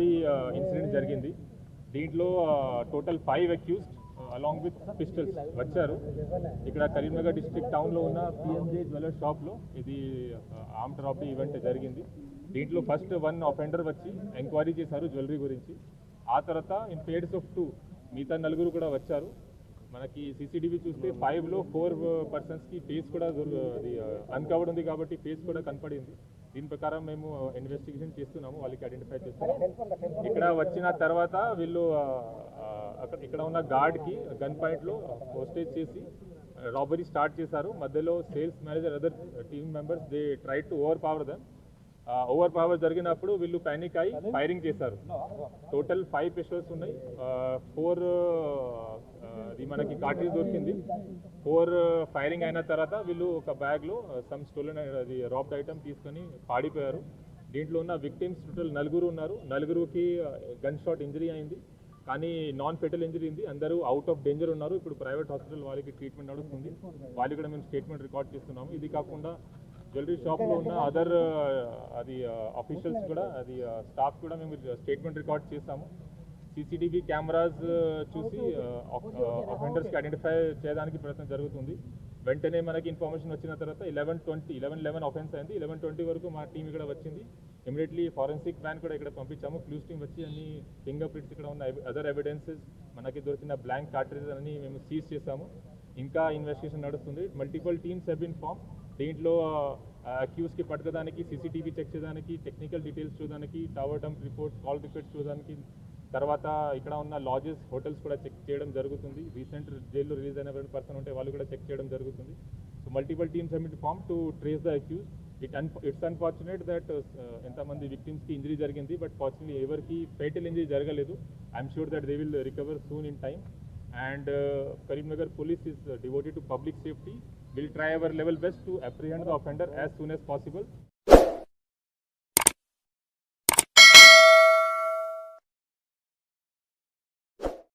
Robbery incident జరిగింది. దీంట్లో total 5 accused along with pistols వచ్చారు. ఇక్కడ కరీంనగర్ డిస్ట్రిక్ట్ టౌన్లో ఉన్న పిఎంజే జ్యువెలర్ షాప్లో ఇది ఆర్మ్డ్ రాబరీ ఈవెంట్ జరిగింది. దీంట్లో ఫస్ట్ 1 అఫెండర్ వచ్చి ఎంక్వైరీ చేశారు జ్యువెలరీ గురించి. ఆ తర్వాత ఇన్ పేర్స్ ఆఫ్ 2 మిగతా 4 కూడా వచ్చారు. మనకి సీసీటీవీ చూస్తే 5లో 4 పర్సన్స్కి ఫేస్ కూడా అది అన్కవర్డ్ ఉంది కాబట్టి ఫేస్ కూడా కనపడింది. దీని ప్రకారం మేము ఇన్వెస్టిగేషన్ చేస్తున్నాము, వాళ్ళకి ఐడెంటిఫై చేస్తున్నాము. ఇక్కడ వచ్చిన తర్వాత వీళ్ళు ఇక్కడ ఉన్న గార్డ్కి గన్ పాయింట్లో హోస్టేజ్ చేసి రాబరీ స్టార్ట్ చేశారు. మధ్యలో sales manager other team members they try to over power them. Over power జరిగినప్పుడు వీళ్ళు పానిక్ అయి ఫైరింగ్ చేశారు. టోటల్ 5 పిస్టల్స్ ఉన్నాయి. 4 అది మనకి కార్ట్రిడ్జ్ దొరికింది. 4 ఫైరింగ్ అయిన తర్వాత వీళ్ళు ఒక బ్యాగ్లో సమ్ స్టోలెన్ అది రాబ్డ్ ఐటమ్ తీసుకొని పాడిపోయారు. దీంట్లో ఉన్న విక్టిమ్స్ టోటల్ 4 ఉన్నారు. 4కి గన్ షాట్ ఇంజరీ అయింది, కానీ నాన్ ఫెటల్ ఇంజరీ ఉంది. అందరూ అవుట్ ఆఫ్ డేంజర్ ఉన్నారు. ఇప్పుడు ప్రైవేట్ హాస్పిటల్ వాళ్ళకి ట్రీట్మెంట్ నడుస్తుంది. వాళ్ళు కూడా మేము స్టేట్మెంట్ రికార్డ్ చేస్తున్నాము. ఇది కాకుండా జ్యువెలరీ షాప్లో ఉన్న అదర్ అది ఆఫీషియల్స్ కూడా అది స్టాఫ్ కూడా మేము స్టేట్మెంట్ రికార్డ్ చేస్తాము. సీసీటీవీ కెమెరాస్ చూసి అఫెండర్స్కి ఐడెంటిఫై చేయడానికి ప్రయత్నం జరుగుతుంది. వెంటనే మనకి ఇన్ఫర్మేషన్ వచ్చిన తర్వాత 11:11 అఫెన్స్ అయింది. 11:20 వరకు మా టీం ఇక్కడ వచ్చింది. ఇమీడియట్లీ ఫారెన్సిక్ వ్యాన్ కూడా ఇక్కడ పంపించాము. క్లూస్ టీం వచ్చి అన్ని ఫింగర్ ప్రింట్స్ ఇక్కడ ఉన్న అదర్ ఎవిడెన్సెస్ మనకి దొరికిన బ్లాంక్ కార్ట్రిడ్జెస్ అన్ని మేము సీజ్ చేసాము. ఇంకా ఇన్వెస్టిగేషన్ నడుస్తుంది. Multiple teams have been form. దీంట్లో అక్యూస్కి పట్టుకోవడానికి, సీసీటీవీ చెక్ చేయడానికి, టెక్నికల్ డీటెయిల్స్ చూడడానికి, tower dump reports, call records చూడడానికి, తర్వాత ఇక్కడ ఉన్న లాడ్జెస్, హోటల్స్ కూడా చెక్ చేయడం జరుగుతుంది. రీసెంట్ జైల్లో రిలీజ్ అయిన పర్సన్ ఉంటే వాళ్ళు కూడా చెక్ చేయడం జరుగుతుంది. So multiple teams have been form to trace the accused. It's unfortunate that ఎంతమంది విక్టిమ్స్కి ఇంజరీ జరిగింది, బట్ ఫార్చునేట్లీ ఎవరికి ఫేటల్ ఇంజరీ జరగలేదు. I'm sure that they will recover soon in time. And Karimnagar police is devoted to public safety. We'll try our level best to apprehend the offender as soon as possible.